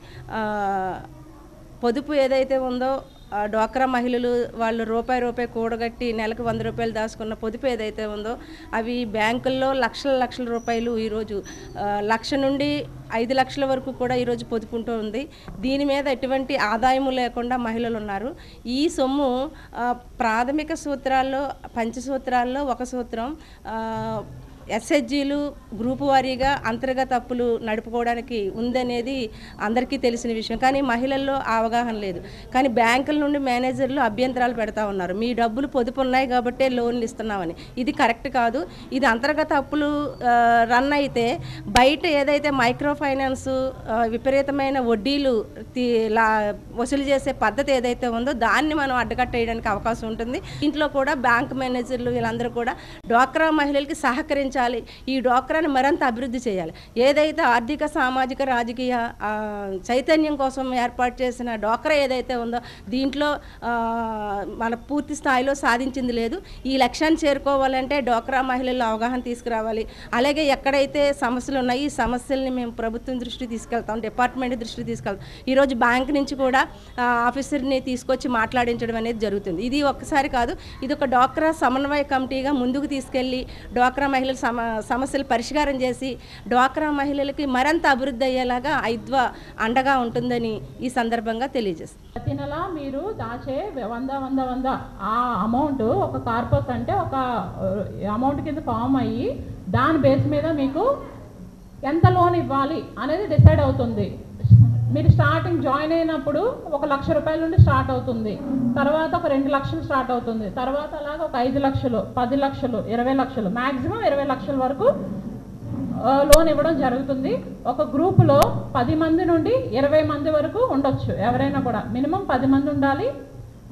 పొదుపు ఏదైతే ఉందో డ్వాక్రా మహిళలు వాళ్ళు రూపాయి కూడగట్టి నెలకు 100 రూపాయలు దాచుకున్న పొదుపు ఏదైతే ఉందో అవి బ్యాంకుల్లో లక్షల రూపాయలు ఈరోజు 1 లక్ష నుండి 5 లక్షల వరకు కూడా ఈరోజు పొదుపు ఉంటూ ఉంది. దీని మీద ఎటువంటి ఆదాయము లేకుండా మహిళలు ఉన్నారు. ఈ సొమ్ము ప్రాథమిక సూత్రాల్లో పంచసూత్రాల్లో ఒక సూత్రం ఎస్హెచ్జీలు గ్రూపు వారీగా అంతర్గత అప్పులు నడుపుకోవడానికి ఉందనేది అందరికీ తెలిసిన విషయం. కానీ మహిళల్లో ఆ అవగాహన లేదు. కానీ బ్యాంకుల నుండి మేనేజర్లు అభ్యంతరాలు పెడతా ఉన్నారు, మీ డబ్బులు పొదుపు ఉన్నాయి కాబట్టే లోన్లు ఇస్తున్నామని. ఇది కరెక్ట్ కాదు. ఇది అంతర్గత అప్పులు రన్ అయితే బయట ఏదైతే మైక్రో ఫైనాన్స్ విపరీతమైన వడ్డీలు వసూలు చేసే పద్ధతి ఏదైతే ఉందో దాన్ని మనం అడ్డకట్టేయడానికి అవకాశం ఉంటుంది. ఇంట్లో కూడా బ్యాంక్ మేనేజర్లు వీళ్ళందరూ కూడా డ్వాక్రా మహిళలకి సహకరించాలి, ఈ డ్వాక్రాని మరింత అభివృద్ధి చేయాలి. ఏదైతే ఆర్థిక సామాజిక రాజకీయ చైతన్యం కోసం ఏర్పాటు చేసిన డ్వాక్రా ఏదైతే ఉందో దీంట్లో మన పూర్తి స్థాయిలో సాధించింది లేదు. ఈ లక్ష్యాన్ని చేరుకోవాలంటే డ్వాక్రా మహిళల్లో అవగాహన తీసుకురావాలి. అలాగే ఎక్కడైతే సమస్యలు ఉన్నాయి ఈ సమస్యల్ని మేము ప్రభుత్వం దృష్టికి తీసుకెళ్తాం, డిపార్ట్మెంట్ దృష్టికి తీసుకెళ్తాం. ఈరోజు బ్యాంక్ నుంచి కూడా ఆఫీసర్ని తీసుకొచ్చి మాట్లాడించడం అనేది జరుగుతుంది. ఇది ఒక్కసారి కాదు, ఇది ఒక డ్వాక్రా సమన్వయ కమిటీగా ముందుకు తీసుకెళ్ళి డ్వాక్రా మహిళల సమస్యలు పరిష్కారం చేసి డ్వాక్రా మహిళలకి మరింత అభివృద్ధి అయ్యేలాగా ఐద్వా అండగా ఉంటుందని ఈ సందర్భంగా తెలియజేస్తుంది. ప్రతి నెల మీరు దాచే 100 ఆ అమౌంట్ ఒక కార్పొరేట్ అంటే ఒక అమౌంట్ కింద ఫామ్ అయ్యి దాని బేస్ మీద మీకు ఎంత లోన్ ఇవ్వాలి అనేది డిసైడ్ అవుతుంది. మీరు స్టార్టింగ్ జాయిన్ అయినప్పుడు 1 లక్ష రూపాయల నుండి స్టార్ట్ అవుతుంది, తర్వాత ఒక 2 లక్షలు స్టార్ట్ అవుతుంది, తర్వాత అలాగే ఒక 5 లక్షలు, 10 లక్షలు, 20 లక్షలు, మ్యాక్సిమం 20 లక్షల వరకు లోన్ ఇవ్వడం జరుగుతుంది. ఒక గ్రూపులో 10 మంది నుండి 20 మంది వరకు ఉండొచ్చు. ఎవరైనా కూడా మినిమం 10 మంది ఉండాలి,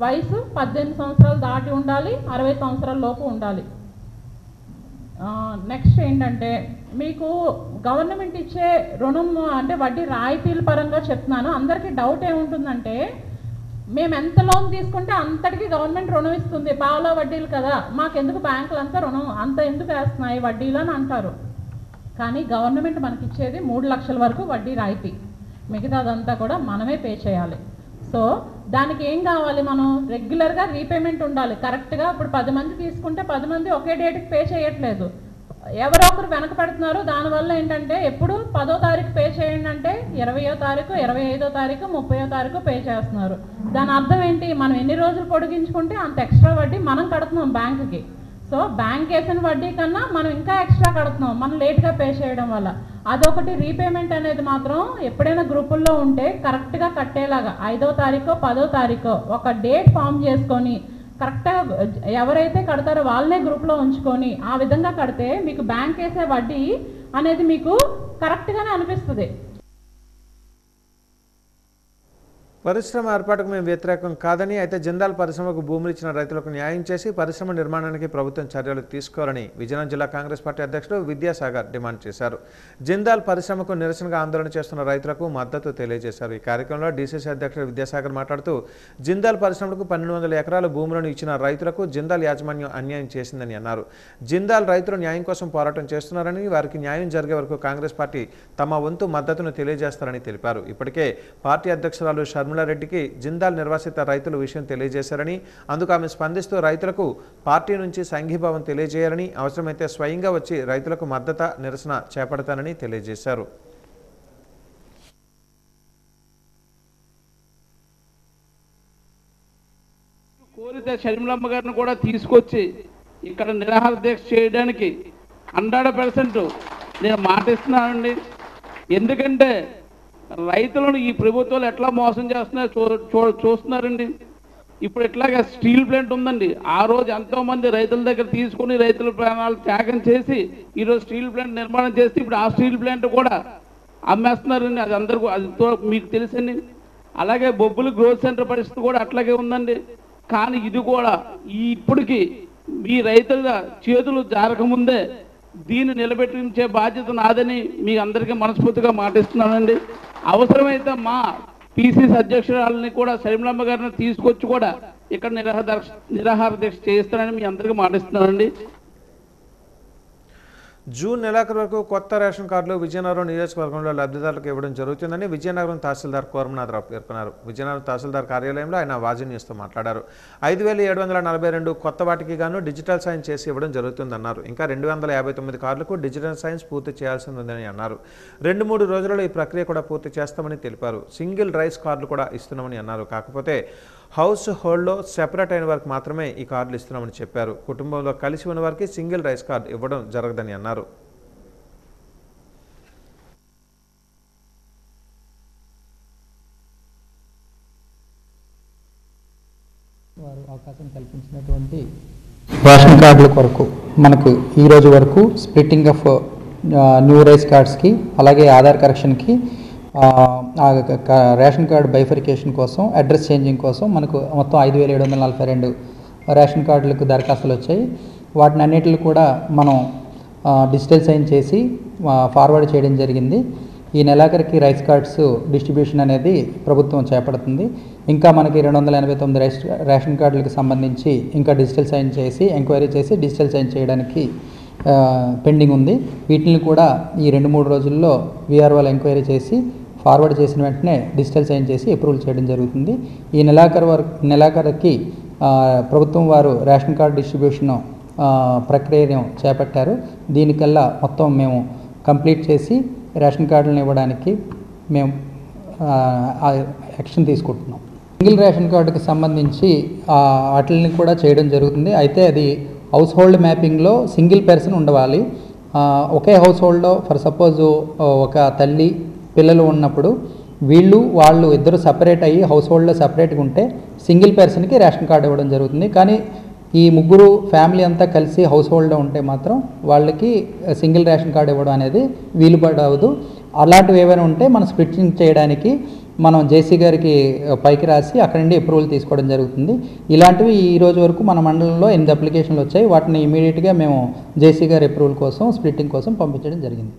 వయసు 18 సంవత్సరాలు దాటి ఉండాలి, 60 సంవత్సరాల లోపు ఉండాలి. నెక్స్ట్ ఏంటంటే మీకు గవర్నమెంట్ ఇచ్చే రుణం అంటే వడ్డీ రాయితీల పరంగా చెప్తున్నాను. అందరికీ డౌట్ ఏముంటుందంటే మేము ఎంత లోన్ తీసుకుంటే అంతటికి గవర్నమెంట్ రుణం ఇస్తుంది, పావుల వడ్డీలు కదా, మాకెందుకు బ్యాంకులు అంతా రుణం అంత ఎందుకు వేస్తున్నాయి వడ్డీలు అని అంటారు. కానీ గవర్నమెంట్ మనకి ఇచ్చేది 3 లక్షల వరకు వడ్డీ రాయితీ, మిగతాదంతా కూడా మనమే పే చేయాలి. సో దానికి ఏం కావాలి, మనం రెగ్యులర్గా రీపేమెంట్ ఉండాలి కరెక్ట్గా. ఇప్పుడు 10 మంది తీసుకుంటే 10 మంది ఒకే డేట్కి పే చేయట్లేదు, ఎవరో ఒకరు వెనక పెడుతున్నారు. దానివల్ల ఏంటంటే ఎప్పుడు 10వ తారీఖు పే చేయండి అంటే 20వ తారీఖు, 25వ తారీఖు, 30వ తారీఖు పే చేస్తున్నారు. దాని అర్థం ఏంటి, మనం ఎన్ని రోజులు పొడిగించుకుంటే అంత ఎక్స్ట్రా వడ్డీ మనం కడుతున్నాం బ్యాంకుకి. సో బ్యాంక్ వేసిన వడ్డీ కన్నా మనం ఇంకా ఎక్స్ట్రా కడుతున్నాం మనం లేట్గా పే చేయడం వల్ల. అదొకటి. రీపేమెంట్ అనేది మాత్రం ఎప్పుడైనా గ్రూపుల్లో ఉంటే కరెక్ట్గా కట్టేలాగా 5వ తారీఖు 10వ తారీఖు ఒక డేట్ ఫామ్ చేసుకొని కరెక్ట్గా ఎవరైతే కడతారో వాళ్ళనే గ్రూప్లో ఉంచుకొని ఆ విధంగా కడితే మీకు బ్యాంక్ వేసే వడ్డీ అనేది మీకు కరెక్ట్గానే అనిపిస్తుంది. పరిశ్రమ ఏర్పాటుకు మేము వ్యతిరేకం కాదని, అయితే జిందాల్ పరిశ్రమకు భూములు ఇచ్చిన రైతులకు న్యాయం చేసి పరిశ్రమ నిర్మాణానికి ప్రభుత్వం చర్యలు తీసుకోవాలని విజయనగరం జిల్లా కాంగ్రెస్ పార్టీ అధ్యక్షుడు విద్యాసాగర్ డిమాండ్ చేశారు. జిందాల్ పరిశ్రమకు నిరసనగా ఆందోళన చేస్తున్న రైతులకు మద్దతు తెలియజేశారు. ఈ కార్యక్రమంలో డీసీసీ అధ్యక్షుడు విద్యాసాగర్ మాట్లాడుతూ జిందాల్ పరిశ్రమకు 1200 ఎకరాల భూములను ఇచ్చిన రైతులకు జిందాల్ యాజమాన్యం అన్యాయం చేసిందని అన్నారు. జిందాల్ రైతులు న్యాయం కోసం పోరాటం చేస్తున్నారని, వారికి న్యాయం జరిగే వరకు కాంగ్రెస్ పార్టీ తమ వంతు మద్దతును తెలియజేస్తారని తెలిపారు. ఇప్పటికే పార్టీ అధ్యక్షురాలు రెడ్డికి జిందాల్ నిర్వాసిత రైతులు విషయం తెలియజేశారని, అందుకు ఆమె స్పందిస్తూ రైతులకు పార్టీ నుంచి సంఘీభావం తెలియజేయాలని, అవసరమైతే స్వయంగా వచ్చి రైతులకు మద్దతు నిరసన చేపడతానని తెలియజేశారు. కోరితే షర్మిలమ్మ గారిని కూడా తీసుకొచ్చి ఇక్కడ నిరాహార దీక్ష చేయడానికి 100% నేను మాటిస్తున్నానండి. ఎందుకంటే రైతులను ఈ ప్రభుత్వాలు ఎట్లా మోసం చేస్తున్నారో చూస్తున్నారండి. ఇప్పుడు ఇట్లాగా స్టీల్ ప్లాంట్ ఉందండి, ఆ రోజు ఎంతోమంది రైతుల దగ్గర తీసుకుని రైతుల ప్రాణాలు త్యాగం చేసి ఈరోజు స్టీల్ ప్లాంట్ నిర్మాణం చేసి ఇప్పుడు ఆ స్టీల్ ప్లాంట్ కూడా అమ్మేస్తున్నారండి. అది అందరికీ అది మీకు తెలుసండి. అలాగే బొబ్బులు గ్రోత్ సెంటర్ పరిస్థితి కూడా అట్లాగే ఉందండి. కానీ ఇది కూడా ఇప్పటికీ మీ రైతుల చేతులు జారకముందే దీన్ని నిలబెట్టించే బాధ్యత నాదని మీ అందరికీ మనస్ఫూర్తిగా మాటిస్తున్నానండి. అవసరమైతే మా పీసీసీ అధ్యక్షురాలని కూడా షర్మిలమ్మ గారిని తీసుకొచ్చి కూడా ఇక్కడ నిరాహార దీక్ష చేయిస్తానని మీ అందరికీ మాటిస్తున్నానండి. జూన్ నెలాఖరు వరకు కొత్త రేషన్ కార్డులు విజయనగరం నియోజకవర్గంలో లబ్ధిదారులకు ఇవ్వడం జరుగుతుందని విజయనగరం తహసీల్దార్ కోరమనాథరావు పేర్కొన్నారు. విజయనగరం తహసీల్దార్ కార్యాలయంలో ఆయన వాజీ న్యూస్తో మాట్లాడారు. 5742 కొత్త వాటికి గాను డిజిటల్ సైన్ చేసి ఇవ్వడం జరుగుతుందన్నారు. ఇంకా 259 కార్డులకు డిజిటల్ సైన్స్ పూర్తి చేయాల్సి ఉందని అన్నారు. 2-3 రోజులలో ఈ ప్రక్రియ కూడా పూర్తి చేస్తామని తెలిపారు. సింగిల్ రైస్ కార్డులు కూడా ఇస్తున్నామని అన్నారు. కాకపోతే హౌస్ హోల్డ్లో సెపరేట్ అయిన వారికి మాత్రమే ఈ కార్డులు ఇస్తున్నామని చెప్పారు. కుటుంబంలో కలిసి ఉన్న వారికి సింగిల్ రైస్ కార్డు ఇవ్వడం జరగదని అన్నారు. వారు అవకాశం కల్పించినటువంటి రేషన్ కార్డుల కొరకు మనకు ఈరోజు వరకు స్ప్లిట్టింగ్ ఆఫ్ న్యూ రైస్ కార్డ్స్కి అలాగే ఆధార్ కరెక్షన్కి రేషన్ కార్డు బైఫరికేషన్ కోసం అడ్రస్ చేంజింగ్ కోసం మనకు మొత్తం 5742 రేషన్ కార్డులకు దరఖాస్తులు వచ్చాయి. వాటిని అన్నిటిని కూడా మనం డిజిటల్ సైన్ చేసి ఫార్వర్డ్ చేయడం జరిగింది. ఈ నెలాఖరికి రైస్ కార్డ్స్ డిస్ట్రిబ్యూషన్ అనేది ప్రభుత్వం చేపడుతుంది. ఇంకా మనకి 289 రేషన్ కార్డులకు సంబంధించి ఇంకా డిజిటల్ సైన్ చేసి ఎంక్వైరీ చేసి డిజిటల్ సైన్ చేయడానికి పెండింగ్ ఉంది. వీటిని కూడా ఈ 2-3 రోజుల్లో వీఆర్ఓలు ఎంక్వైరీ చేసి ఫార్వర్డ్ చేసిన వెంటనే డిజిటల్ సైన్ చేసి అప్రూవల్ చేయడం జరుగుతుంది. ఈ నెలాఖరికి ప్రభుత్వం వారు రేషన్ కార్డు డిస్ట్రిబ్యూషన్ ప్రక్రియను చేపట్టారు. దీనికల్లా మొత్తం మేము కంప్లీట్ చేసి రేషన్ కార్డులను ఇవ్వడానికి మేము యాక్షన్ తీసుకుంటున్నాం. సింగిల్ రేషన్ కార్డుకి సంబంధించి వాటిని కూడా చేయడం జరుగుతుంది. అయితే అది హౌస్ హోల్డ్ మ్యాపింగ్లో సింగిల్ పర్సన్ ఉండవాలి. ఒకే హౌస్ హోల్డ్లో ఫర్ సపోజ్ ఒక తల్లి పిల్లలు ఉన్నప్పుడు వాళ్ళు ఇద్దరు సపరేట్ అయ్యి హౌస్ హోల్డ్లో సపరేట్గా ఉంటే సింగిల్ పర్సన్కి రేషన్ కార్డు ఇవ్వడం జరుగుతుంది. కానీ ఈ ముగ్గురు ఫ్యామిలీ అంతా కలిసి హౌస్ హోల్డ్లో ఉంటే మాత్రం వాళ్ళకి సింగిల్ రేషన్ కార్డు ఇవ్వడం అనేది వీలుపడవదు. అలాంటివి ఏవైనా ఉంటే మనం స్ప్లిట్టింగ్ చేయడానికి మనం జేసీ గారికి పైకి రాసి అక్కడి నుండి అప్రూవల్ తీసుకోవడం జరుగుతుంది. ఇలాంటివి ఈ రోజు వరకు మన మండలంలో 8 అప్లికేషన్లు వచ్చాయి. వాటిని ఇమీడియట్గా మేము జేసీ గారి అప్రూవల్ కోసం స్ప్లిట్టింగ్ కోసం పంపించడం జరిగింది.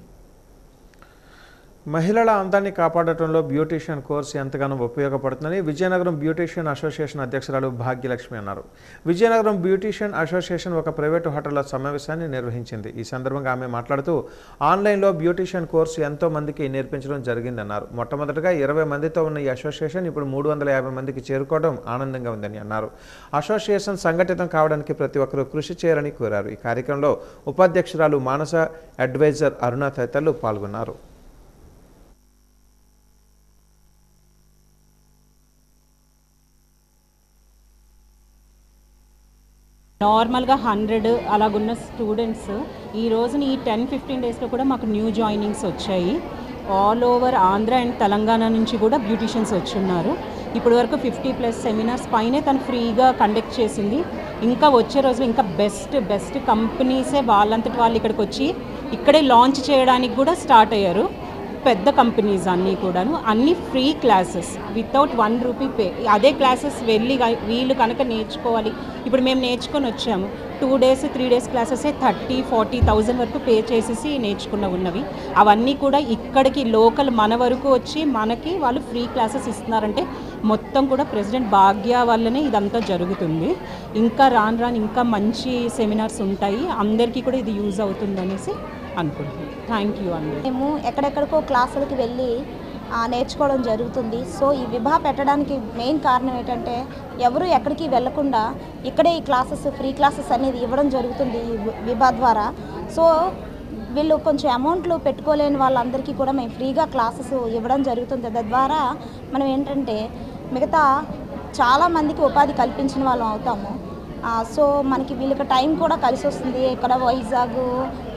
మహిళల అందాన్ని కాపాడటంలో బ్యూటీషియన్ కోర్సు ఎంతగానో ఉపయోగపడుతుందని విజయనగరం బ్యూటీషియన్ అసోసియేషన్ అధ్యక్షురాలు భాగ్యలక్ష్మి అన్నారు. విజయనగరం బ్యూటీషియన్ అసోసియేషన్ ఒక ప్రైవేటు హోటల్లో సమావేశాన్ని నిర్వహించింది. ఈ సందర్భంగా ఆమె మాట్లాడుతూ ఆన్లైన్లో బ్యూటీషియన్ కోర్సు ఎంతో మందికి నేర్పించడం జరిగిందన్నారు. మొట్టమొదటిగా 20 మందితో ఉన్న ఈ అసోసియేషన్ ఇప్పుడు 350 మందికి చేరుకోవడం ఆనందంగా ఉందని అన్నారు. అసోసియేషన్ సంఘటితం కావడానికి ప్రతి ఒక్కరూ కృషి చేయాలని కోరారు. ఈ కార్యక్రమంలో ఉపాధ్యక్షురాలు మానస, అడ్వైజర్ అరుణ తదితరులు పాల్గొన్నారు. నార్మల్గా 100 అలాగున్న స్టూడెంట్స్ ఈ రోజున ఈ 10-15 డేస్లో కూడా మాకు న్యూ జాయినింగ్స్ వచ్చాయి. All over Andhra and Telangana నుంచి కూడా బ్యూటీషియన్స్ వచ్చున్నారు. ఇప్పటి వరకు 50+ సెమినార్స్ పైనే తను ఫ్రీగా కండక్ట్ చేసింది. ఇంకా వచ్చే రోజులు ఇంకా బెస్ట్ కంపెనీసే వాళ్ళంతటి వాళ్ళు ఇక్కడికి వచ్చి ఇక్కడే లాంచ్ చేయడానికి కూడా స్టార్ట్ అయ్యారు. పెద్ద కంపెనీస్ అన్నీ కూడాను అన్ని free classes without 1 rupee pay. అదే క్లాసెస్ వెళ్ళి వీళ్ళు కనుక నేర్చుకోవాలి. ఇప్పుడు మేము నేర్చుకొని వచ్చాము. 2 డేస్ 3 డేస్ క్లాసెసే 30,000-40,000 వరకు పే చేసేసి ఉన్నవి. అవన్నీ కూడా ఇక్కడికి లోకల్ మన వరకు వచ్చి మనకి వాళ్ళు ఫ్రీ క్లాసెస్ ఇస్తున్నారంటే మొత్తం కూడా ప్రెసిడెంట్ భాగ్య వల్లనే ఇదంతా జరుగుతుంది. ఇంకా రాను ఇంకా మంచి సెమినార్స్ ఉంటాయి. అందరికీ కూడా ఇది యూజ్ అవుతుందనేసి అనుకుంటున్నాను. థ్యాంక్ యూ అండి. మేము ఎక్కడెక్కడికో క్లాసులకి వెళ్ళి నేర్చుకోవడం జరుగుతుంది. సో ఈ విభా పెట్టడానికి మెయిన్ కారణం ఏంటంటే ఎవరు ఎక్కడికి వెళ్లకుండా ఇక్కడే ఈ క్లాసెస్ ఫ్రీ క్లాసెస్ అనేది ఇవ్వడం జరుగుతుంది ఈ విభా ద్వారా. సో వీళ్ళు కొంచెం అమౌంట్లు పెట్టుకోలేని వాళ్ళందరికీ కూడా మేము ఫ్రీగా క్లాసెస్ ఇవ్వడం జరుగుతుంది. తద్వారా మనం ఏంటంటే మిగతా చాలామందికి ఉపాధి కల్పించిన వాళ్ళం అవుతాము. సో మనకి వీళ్ళకి టైం కూడా కలిసి వస్తుంది. ఇక్కడ వైజాగ్,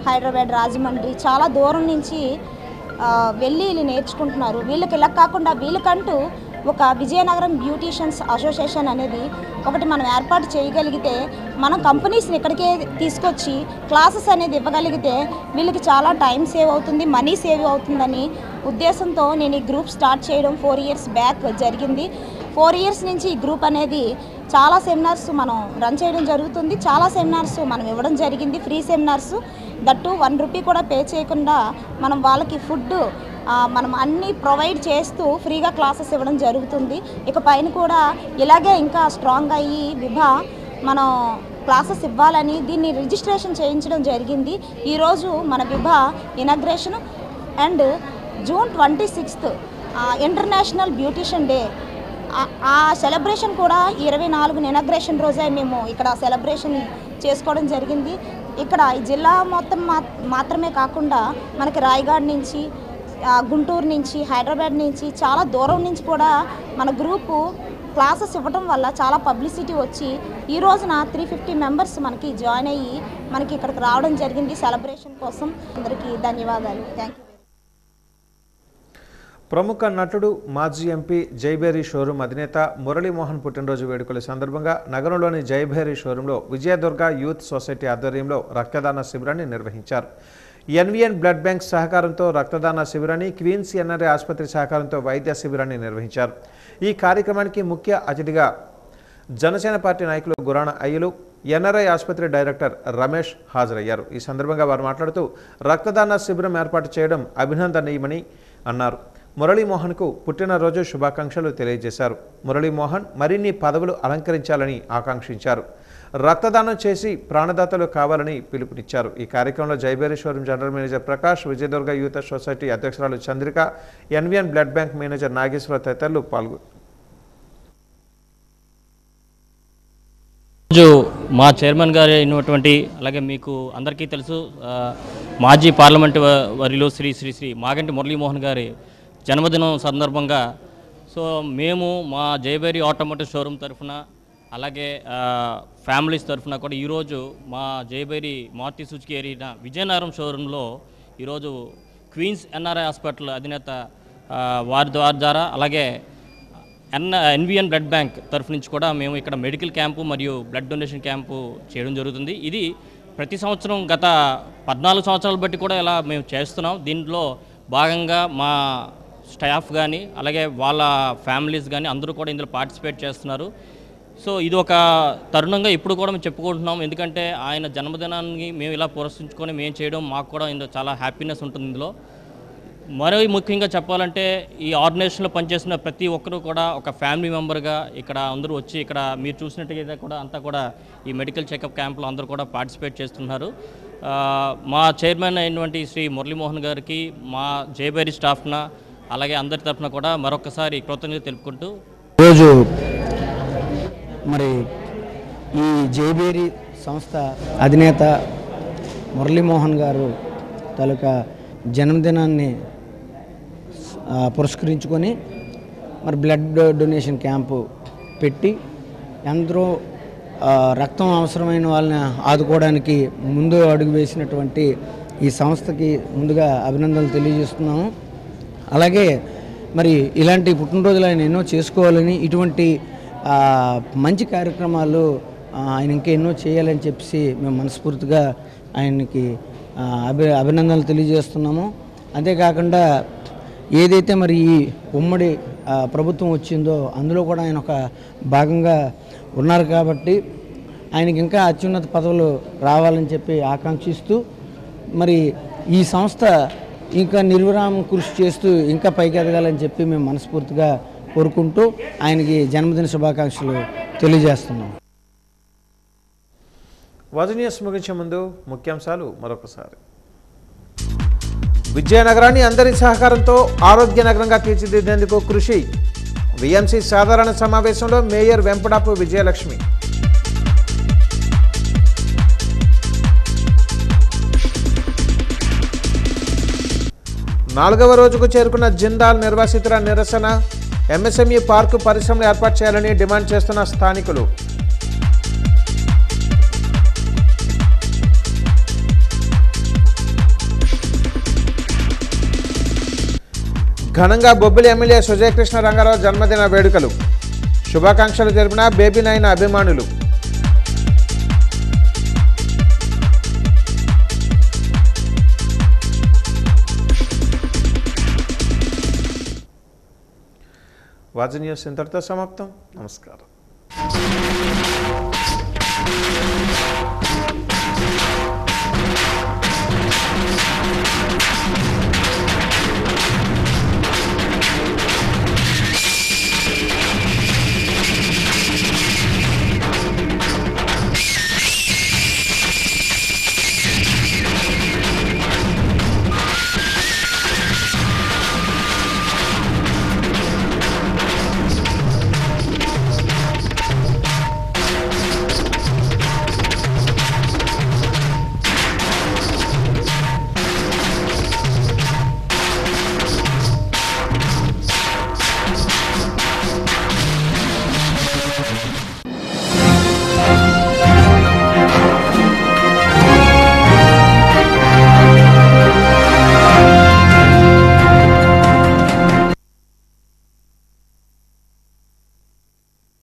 హైదరాబాద్, రాజమండ్రి చాలా దూరం నుంచి వెళ్ళి వీళ్ళు నేర్చుకుంటున్నారు. వీళ్ళకి ఇలా కాకుండా వీళ్ళకంటూ ఒక విజయనగరం బ్యూటీషియన్స్ అసోసియేషన్ అనేది ఒకటి మనం ఏర్పాటు చేయగలిగితే మనం కంపెనీస్ని ఇక్కడికే తీసుకొచ్చి క్లాసెస్ అనేది ఇవ్వగలిగితే వీళ్ళకి చాలా టైం సేవ్ అవుతుంది, మనీ సేవ్ అవుతుందని ఉద్దేశంతో నేను ఈ గ్రూప్ స్టార్ట్ చేయడం 4 years బ్యాక్ జరిగింది. 4 years నుంచి ఈ గ్రూప్ అనేది చాలా సెమినార్స్ మనం రన్ చేయడం జరుగుతుంది. చాలా సెమినార్స్ మనం ఇవ్వడం జరిగింది, ఫ్రీ సెమినార్స్. దట్టు 1 రూపీ కూడా పే చేయకుండా మనం వాళ్ళకి ఫుడ్ మనం అన్నీ ప్రొవైడ్ చేస్తూ ఫ్రీగా క్లాసెస్ ఇవ్వడం జరుగుతుంది. ఇక పైన కూడా ఇలాగే ఇంకా స్ట్రాంగ్ అయ్యి విభా మనం క్లాసెస్ ఇవ్వాలని దీన్ని రిజిస్ట్రేషన్ చేయించడం జరిగింది. ఈరోజు మన Vibha inauguration and June 26th international beautician day. ఆ సెలబ్రేషన్ కూడా 24 ఇనాగ్రేషన్ రోజే మేము ఇక్కడ సెలబ్రేషన్ చేసుకోవడం జరిగింది. ఇక్కడ ఈ జిల్లా మొత్తం మాత్రమే కాకుండా మనకి రాయగఢ్ నుంచి, గుంటూరు నుంచి, హైదరాబాద్ నుంచి చాలా దూరం నుంచి కూడా మన గ్రూపు క్లాసెస్ ఇవ్వడం వల్ల చాలా పబ్లిసిటీ వచ్చి ఈ రోజున 350 మెంబర్స్ మనకి జాయిన్ అయ్యి మనకి ఇక్కడికి రావడం జరిగింది సెలబ్రేషన్ కోసం. అందరికీ ధన్యవాదాలు. Thank you. ప్రముఖ నటుడు మాజీ ఎంపీ జైభేరి షోరూం అధినేత మురళీమోహన్ పుట్టినరోజు వేడుకల సందర్భంగా నగరంలోని జైభేరి షోరూంలో విజయదుర్గ యూత్ సొసైటీ ఆధ్వర్యంలో రక్తదాన శిబిరాన్ని నిర్వహించారు. ఎన్విఎన్ బ్లడ్ బ్యాంక్ సహకారంతో రక్తదాన శిబిరాన్ని, క్వీన్స్ ఎన్ఆర్ఐ ఆసుపత్రి సహకారంతో వైద్య శిబిరాన్ని నిర్వహించారు. ఈ కార్యక్రమానికి ముఖ్య అతిథిగా జనసేన పార్టీ నాయకులు గురాణ అయ్యలు, ఎన్ఆర్ఐ ఆసుపత్రి డైరెక్టర్ రమేష్ హాజరయ్యారు. ఈ సందర్భంగా వారు మాట్లాడుతూ రక్తదాన శిబిరం ఏర్పాటు చేయడం అభినందనీయమని అన్నారు. మురళీమోహన్కు పుట్టినరోజు శుభాకాంక్షలు తెలియజేశారు. మురళీమోహన్ మరిన్ని పదవులు అలంకరించాలని ఆకాంక్షించారు. రక్తదానం చేసి ప్రాణదాతలు కావాలని పిలుపునిచ్చారు. ఈ కార్యక్రమంలో Jaibheri showroom general manager Prakash, Vijayadurga youth society అధ్యక్షురాలు Chandrika, NVN blood bank manager Nageswara తదితరులు పాల్గొన్నారు. రోజు మా చైర్మన్ గారు అయినటువంటి, అలాగే మీకు అందరికీ తెలుసు, మాజీ పార్లమెంటు వర్యులు శ్రీ శ్రీ శ్రీ మాగంటి మురళీమోహన్ గారి జన్మదినం సందర్భంగా మేము మా జైభేరి ఆటోమోటివ్ షోరూమ్ తరఫున, అలాగే ఫ్యామిలీస్ తరఫున కూడా ఈరోజు మా జైభేరి మారుతి సుజుకి ఏరియా విజయనగరం షోరూంలో ఈరోజు క్వీన్స్ ఎన్ఆర్ఐ హాస్పిటల్ అధినేత వారి ద్వారా, అలాగే ఎన్విఎన్ బ్లడ్ బ్యాంక్ తరఫు నుంచి కూడా మేము ఇక్కడ మెడికల్ క్యాంపు మరియు బ్లడ్ డొనేషన్ క్యాంపు చేయడం జరుగుతుంది. ఇది ప్రతి సంవత్సరం గత 14 సంవత్సరాలు బట్టి కూడా ఇలా మేము చేస్తున్నాం. దీంట్లో భాగంగా మా స్టాఫ్ కానీ, అలాగే వాళ్ళ ఫ్యామిలీస్ కానీ అందరూ కూడా ఇందులో పార్టిసిపేట్ చేస్తున్నారు. సో ఇది ఒక తరుణంగా ఇప్పుడు కూడా మేము చెప్పుకుంటున్నాం. ఎందుకంటే ఆయన జన్మదినాన్ని మేము ఇలా పురస్కరించుకొని మేము చేయడం మాకు కూడా ఇందులో చాలా హ్యాపీనెస్ ఉంటుంది. ఇందులో మరో ముఖ్యంగా చెప్పాలంటే ఈ ఆర్గనైజేషన్లో పనిచేసిన ప్రతి ఒక్కరూ కూడా ఒక ఫ్యామిలీ మెంబర్గా ఇక్కడ అందరూ వచ్చి, ఇక్కడ మీరు చూసినట్టుగా కూడా అంతా కూడా ఈ మెడికల్ చెకప్ క్యాంప్లో అందరూ కూడా పార్టిసిపేట్ చేస్తున్నారు. మా చైర్మన్ అయినటువంటి శ్రీ మురళీమోహన్ గారికి, మా జైభేరి స్టాఫ్న, అలాగే అందరి తరఫున కూడా మరొకసారి కృతజ్ఞతలు తెలుపుకుంటూ, ఈరోజు మరి ఈ జైభేరి సంస్థ అధినేత మురళీమోహన్ గారు తాలూకా జన్మదినాన్ని పురస్కరించుకొని మరి బ్లడ్ డొనేషన్ క్యాంపు పెట్టి ఎందరో రక్తం అవసరమైన వాళ్ళని ఆదుకోవడానికి ముందు అడుగు వేసినటువంటి ఈ సంస్థకి ముందుగా అభినందనలు తెలియజేస్తున్నాము. అలాగే మరి ఇలాంటి పుట్టినరోజులు ఆయన ఎన్నో చేసుకోవాలని, ఇటువంటి మంచి కార్యక్రమాలు ఆయన ఇంకా ఎన్నో చేయాలని చెప్పేసి మేము మనస్ఫూర్తిగా ఆయనకి అభినందనలు తెలియజేస్తున్నాము. అంతేకాకుండా ఏదైతే మరి ఈ ఉమ్మడి ప్రభుత్వం వచ్చిందో అందులో కూడా ఆయన ఒక భాగంగా ఉన్నారు కాబట్టి ఆయనకి ఇంకా అత్యున్నత పదవులు రావాలని చెప్పి ఆకాంక్షిస్తూ, మరి ఈ సంస్థ ఇంకా నిర్విరామం కృషి చేస్తూ ఇంకా పైకి ఎదగాలని చెప్పి మేము మనస్ఫూర్తిగా కోరుకుంటూ ఆయనకి జన్మదిన శుభాకాంక్షలు తెలియజేస్తున్నాం. వాజనీయస్ ముగించే ముందు ముఖ్యాంశాలు మరొకసారి. విజయనగరాన్ని అందరి సహకారంతో ఆరోగ్య నగరంగా తీర్చిదిద్దేందుకు కృషి. విఎంసి సాధారణ సమావేశంలో మేయర్ వెంపడాపు విజయలక్ష్మి. నాలుగవ రోజుకు చేరుకున్న జిందాల్ నిర్వాసితుల నిరసన. ఎంఎస్ఎంఈ పార్కు పరిశ్రమలు ఏర్పాటు చేయాలని డిమాండ్ చేస్తున్న స్థానికులు. ఘనంగా బొబ్బిలి ఎమ్మెల్యే సుజయకృష్ణ రంగారావు జన్మదిన వేడుకలు. శుభాకాంక్షలు తెలిపిన బేబీ నాయన అభిమానులు. వాజ న్యూస్ ఇంతటితో సమాప్తం. నమస్కారం.